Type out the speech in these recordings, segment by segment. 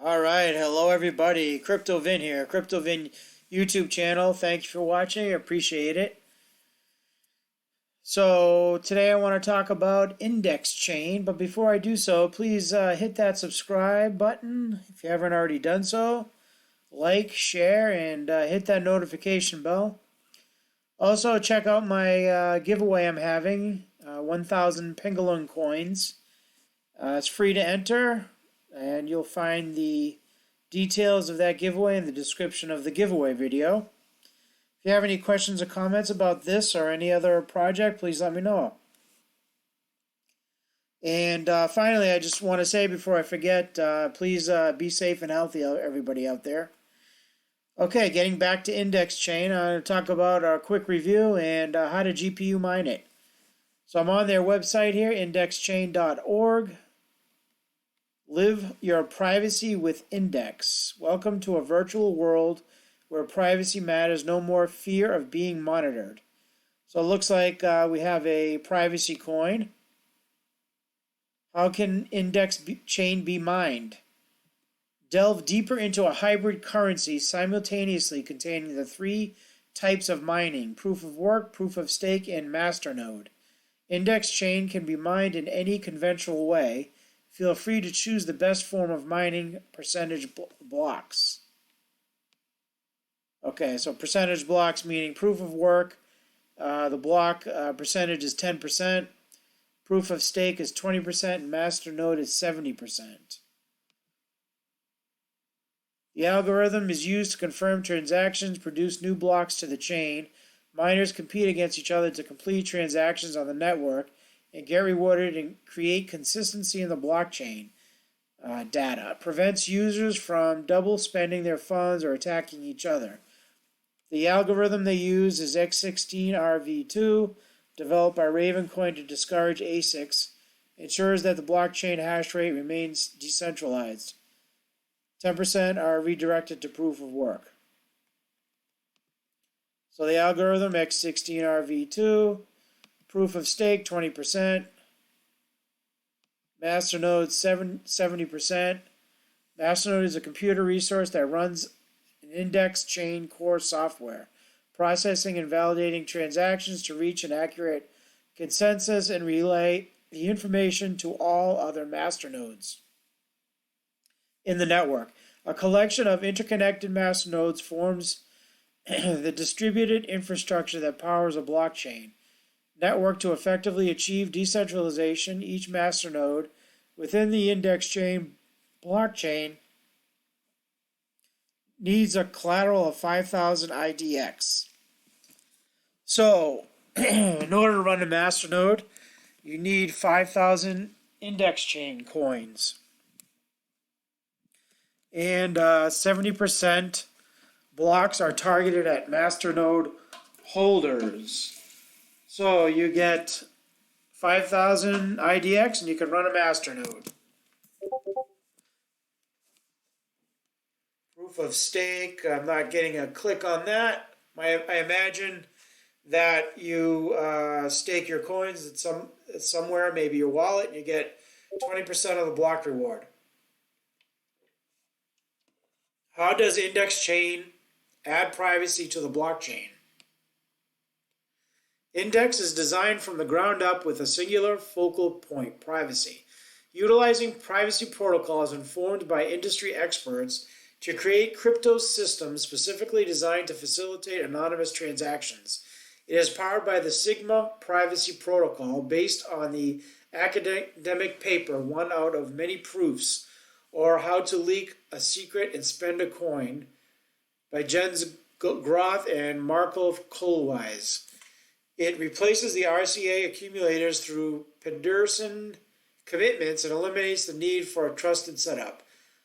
All right, hello everybody. CryptoVin here, CryptoVin YouTube channel. Thank you for watching. I appreciate it. So today I want to talk about index chain, but before I do so, please hit that subscribe button if you haven't already done so. Like, share, and hit that notification bell. Also, check out my giveaway I'm having, 1,000 Pangolin coins. It's free to enter, and you'll find the details of that giveaway in the description of the giveaway video. If you have any questions or comments about this or any other project, please let me know. And finally, I just want to say before I forget, please be safe and healthy, everybody out there. Okay, getting back to index chain, I'm going to talk about a quick review and how to GPU mine it. So I'm on their website here, indexchain.org. Live your privacy with Index. Welcome to a virtual world where privacy matters, no more fear of being monitored. So it looks like we have a privacy coin. How can index chain be mined? Delve deeper into a hybrid currency simultaneously containing the three types of mining: proof of work, proof of stake, and masternode. Index chain can be mined in any conventional way. Feel free to choose the best form of mining, percentage blocks. Okay, so percentage blocks meaning proof of work. The block percentage is 10%. Proof of stake is 20%, and masternode is 70%. The algorithm is used to confirm transactions, produce new blocks to the chain. Miners compete against each other to complete transactions on the network and get rewarded and create consistency in the blockchain data. Prevents users from double spending their funds or attacking each other. The algorithm they use is X16RV2, developed by Ravencoin to discourage ASICs. Ensures that the blockchain hash rate remains decentralized. 10% are redirected to proof of work. So the algorithm X16RV2, proof of stake 20%, masternode 70%. Masternode is a computer resource that runs an index chain core software, processing and validating transactions to reach an accurate consensus and relay the information to all other masternodes in the network. A collection of interconnected masternodes forms the distributed infrastructure that powers a blockchain network. To effectively achieve decentralization, each masternode within the index chain blockchain needs a collateral of 5,000 IDX. So, in order to run a masternode, you need 5,000 index chain coins. And 70% blocks are targeted at masternode holders. So you get 5,000 IDX and you can run a masternode. Proof of stake, I'm not getting a click on that. I imagine that you stake your coins at somewhere, maybe your wallet, and you get 20% of the block reward. How does index chain add privacy to the blockchain? Index is designed from the ground up with a singular focal point: privacy. Utilizing privacy protocols informed by industry experts to create crypto systems specifically designed to facilitate anonymous transactions. It is powered by the Sigma privacy protocol based on the academic paper One Out of Many Proofs, or How to Leak a Secret and Spend a Coin by Jens Groth and Markov Kohlweis. It replaces the RCA accumulators through Pedersen commitments and eliminates the need for a trusted setup.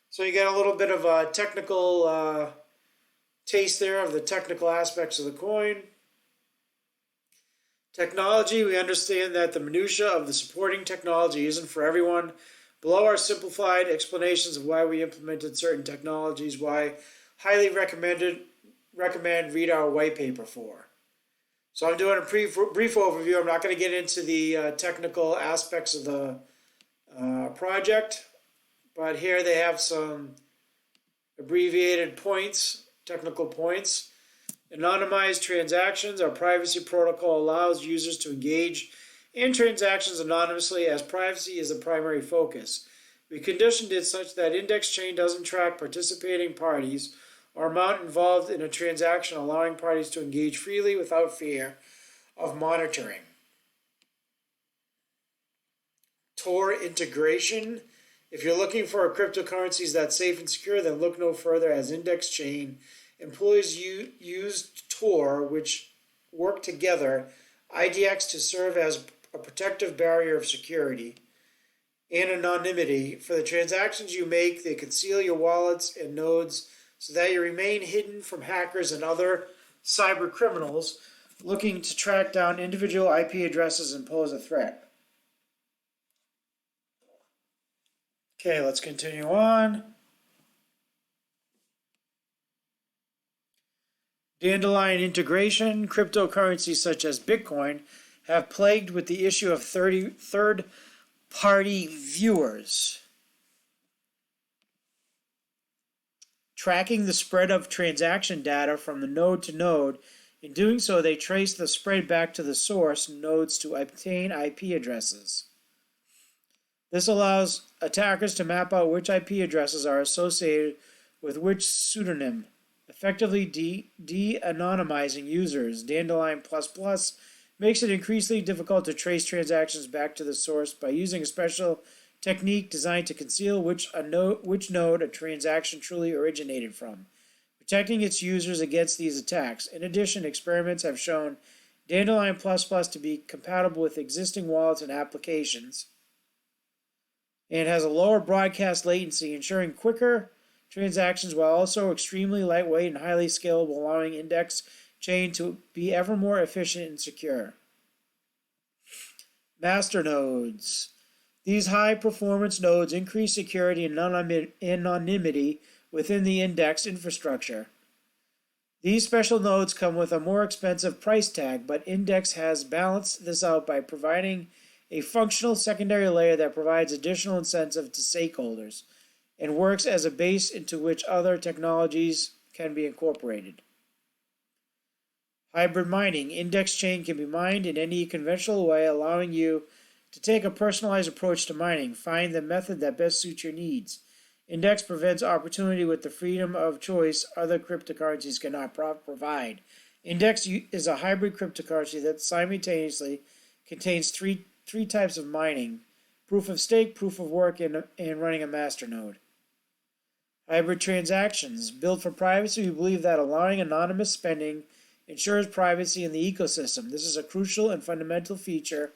So you get a little bit of a technical taste there of the technical aspects of the coin. Technology, we understand that the minutia of the supporting technology isn't for everyone. Below are simplified explanations of why we implemented certain technologies, why highly recommend read our white paper for. So I'm doing a brief overview. I'm not going to get into the technical aspects of the project, but here they have some abbreviated points, technical points. Anonymized transactions. Our privacy protocol allows users to engage in transactions anonymously as privacy is the primary focus. We conditioned it such that index chain doesn't track participating parties or amount involved in a transaction, allowing parties to engage freely without fear of monitoring. Tor Integration. If you're looking for cryptocurrencies that's safe and secure, then look no further, as index chain employees use Tor, which work together, IDX, to serve as a protective barrier of security and anonymity. For the transactions you make, they conceal your wallets and nodes so that you remain hidden from hackers and other cyber criminals looking to track down individual IP addresses and pose a threat. Okay, let's continue on. Dandelion integration. Cryptocurrencies such as Bitcoin have plagued with the issue of third-party viewers. Tracking the spread of transaction data from the node to node. In doing so, they trace the spread back to the source nodes to obtain IP addresses. This allows attackers to map out which IP addresses are associated with which pseudonym, effectively de-anonymizing users. Dandelion++ makes it increasingly difficult to trace transactions back to the source by using a special technique designed to conceal which node a transaction truly originated from, protecting its users against these attacks. In addition, experiments have shown Dandelion++ to be compatible with existing wallets and applications, and has a lower broadcast latency, ensuring quicker transactions while also extremely lightweight and highly scalable, allowing index chain to be ever more efficient and secure. Master nodes. These high-performance nodes increase security and anonymity within the index infrastructure. These special nodes come with a more expensive price tag, but Index has balanced this out by providing a functional secondary layer that provides additional incentive to stakeholders and works as a base into which other technologies can be incorporated. Hybrid mining. Index chain can be mined in any conventional way, allowing you to take a personalized approach to mining. Find the method that best suits your needs. Index prevents opportunity with the freedom of choice other cryptocurrencies cannot provide. Index is a hybrid cryptocurrency that simultaneously contains three types of mining: proof of stake, proof of work, and running a master node. Hybrid transactions. Built for privacy, we believe that allowing anonymous spending ensures privacy in the ecosystem. This is a crucial and fundamental feature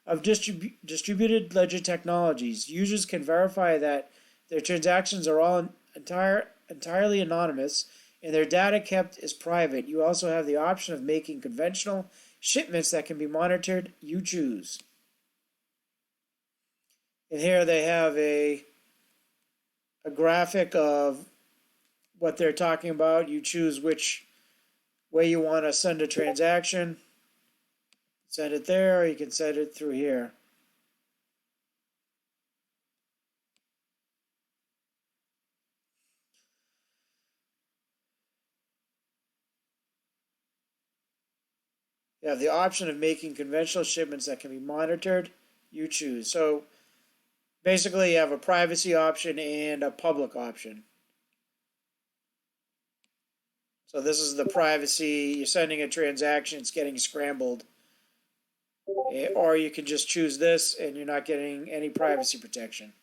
of distributed ledger technologies. Users can verify that their transactions are all entirely anonymous and their data kept is private. You also have the option of making conventional shipments that can be monitored. You choose. And here they have a graphic of what they're talking about. You choose which way you want to send a transaction. Send it there, or you can send it through here. You have the option of making conventional shipments that can be monitored. You choose. So basically you have a privacy option and a public option. So this is the privacy. You're sending a transaction, it's getting scrambled. Or you can just choose this and you're not getting any privacy protection.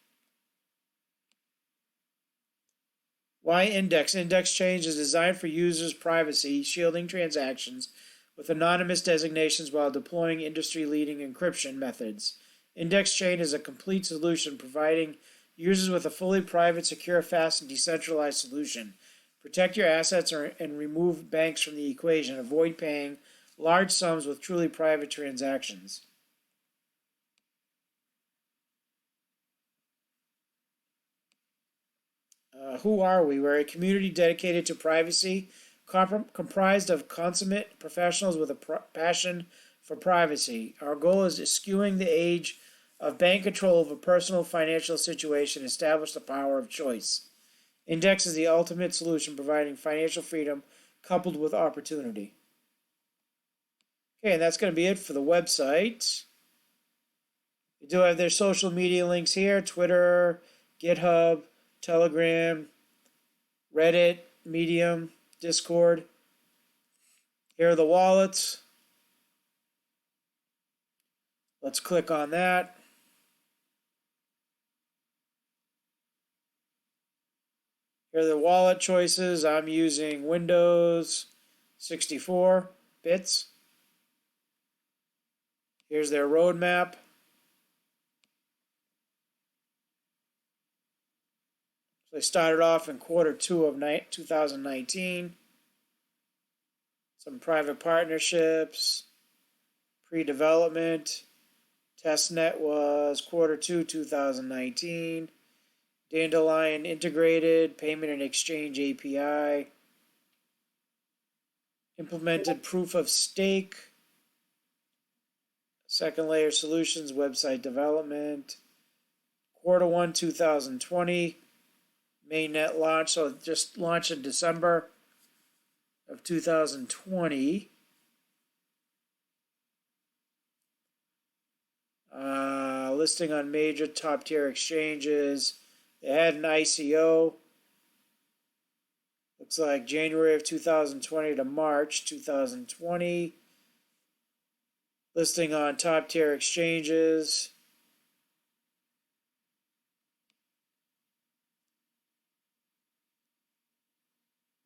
Why Index? Index chain is designed for users' privacy, shielding transactions with anonymous designations while deploying industry-leading encryption methods. Index chain is a complete solution, providing users with a fully private, secure, fast, and decentralized solution. Protect your assets and remove banks from the equation. Avoid paying large sums with truly private transactions. Who are we? We're a community dedicated to privacy, comprised of consummate professionals with a passion for privacy. Our goal is eschewing the age of bank control of a personal financial situation, establish the power of choice. Index is the ultimate solution, providing financial freedom coupled with opportunity. Okay, and that's going to be it for the website. We do have their social media links here: Twitter, GitHub, Telegram, Reddit, Medium, Discord. Here are the wallets. Let's click on that. Here are the wallet choices. I'm using Windows 64 bits. Here's their roadmap. So they started off in Q2 of 2019. Some private partnerships, pre-development. Testnet was Q2 2019. Dandelion integrated payment and exchange API. Implemented proof of stake. Second layer solutions, website development. Q1 2020. Mainnet launch, so just launched in December of 2020. Listing on major top tier exchanges. They had an ICO. Looks like January of 2020 to March 2020. Listing on top tier exchanges.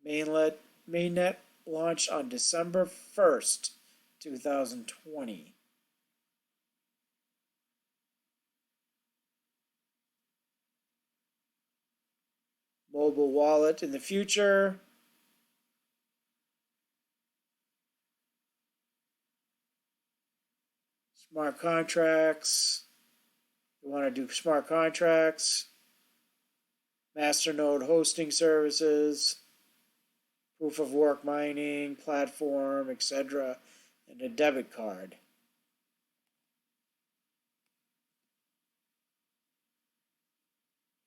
Mainnet launched on December 1st, 2020. Mobile wallet in the future. Smart contracts. You want to do smart contracts. Masternode hosting services. Proof of work mining, platform, etc. And a debit card.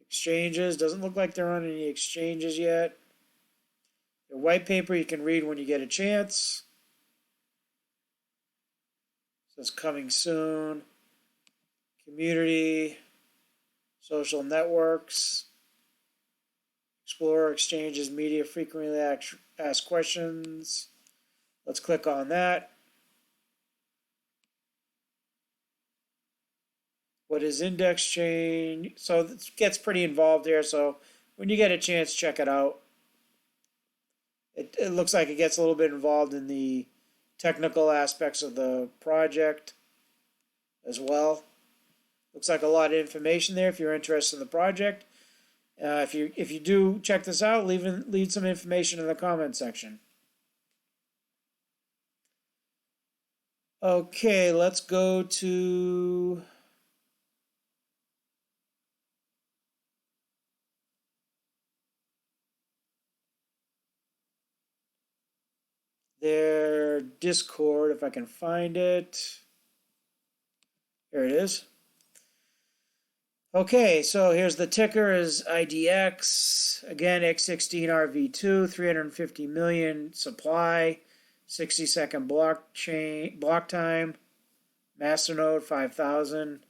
Exchanges. Doesn't look like they're on any exchanges yet. The white paper you can read when you get a chance. It says coming soon. Community. Social networks. Explore exchanges, media, frequently asked questions. Let's click on that. What is index chain? So it gets pretty involved here. So when you get a chance, check it out. It looks like it gets a little bit involved in the technical aspects of the project as well. Looks like a lot of information there if you're interested in the project. If you do check this out, leave some information in the comment section. Okay, let's go to their Discord, if I can find it. Here it is. Okay, so here's the ticker is IDX. Again, X16RV2, 350 million supply, 60-second block time. Masternode 5,000.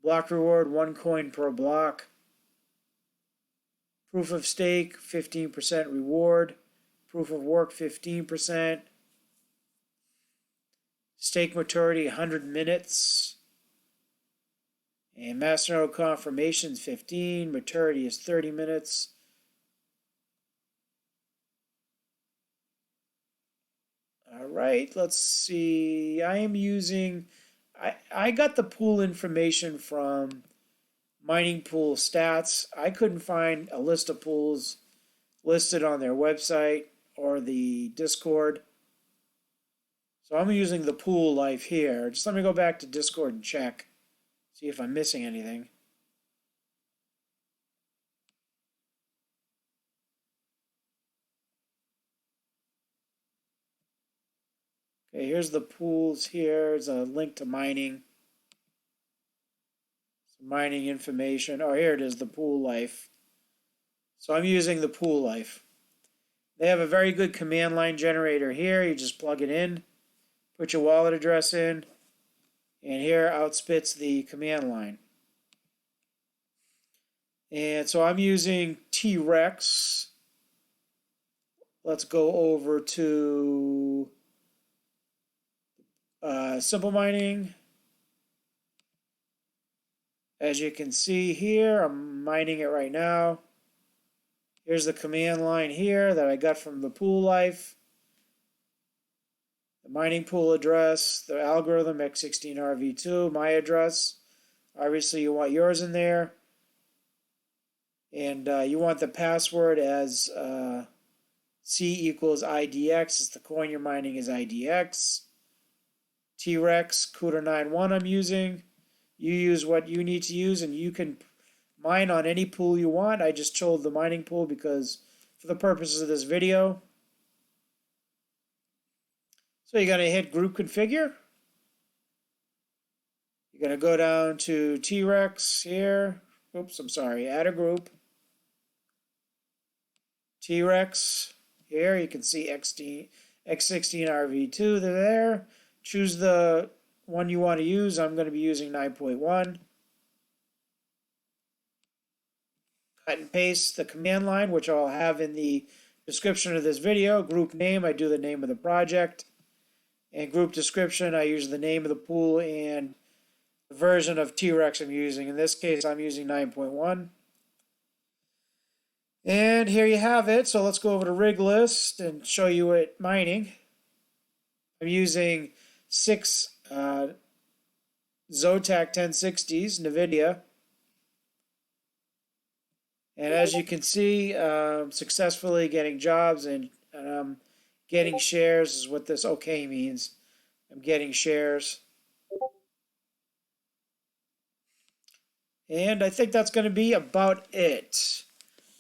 Block reward 1 coin per block. Proof of stake 15% reward. Proof of work 15%. Stake maturity 100 minutes. And Masternode confirmation is 15. Maturity is 30 minutes. All right, let's see. I am using, I got the pool information from Mining Pool Stats. I couldn't find a list of pools listed on their website or the Discord. So I'm using the pool life here. Just let me go back to Discord and check. See if I'm missing anything. Okay, here's the pools here. There's a link to mining. Some mining information. Oh, here it is, the pool life. So I'm using the pool life. They have a very good command line generator here. You just plug it in, put your wallet address in, and here outspits the command line. And so I'm using T-Rex. Let's go over to Simplemining. As you can see here, I'm mining it right now. Here's the command line here that I got from the pool life. The mining pool address, the algorithm X16RV2, my address. Obviously you want yours in there. And you want the password as C equals IDX. It's the coin you're mining is IDX. T-Rex CUDA91 I'm using. You use what you need to use, and you can mine on any pool you want. I just chose the mining pool because for the purposes of this video. So you're going to hit group configure. You're going to go down to T-Rex here. Oops, I'm sorry, add a group. T-Rex here, you can see X16RV2 there. Choose the one you want to use. I'm going to be using 9.1. Cut and paste the command line, which I'll have in the description of this video. Group name, I do the name of the project. And group description, I use the name of the pool and the version of T-Rex I'm using. In this case, I'm using 9.1. And here you have it. So let's go over to rig list and show you it mining. I'm using 6 Zotac 1060s, Nvidia. And as you can see, successfully getting jobs and getting shares is what this OK means. I'm getting shares. And I think that's going to be about it.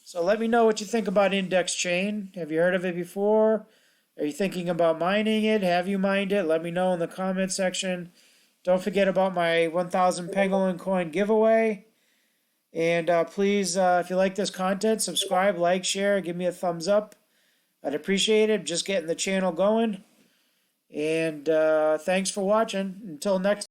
So let me know what you think about index chain. Have you heard of it before? Are you thinking about mining it? Have you mined it? Let me know in the comment section. Don't forget about my 1,000 Pangolin coin giveaway. And please, if you like this content, subscribe, like, share, give me a thumbs up. I'd appreciate it. Just getting the channel going. And thanks for watching. Until next time.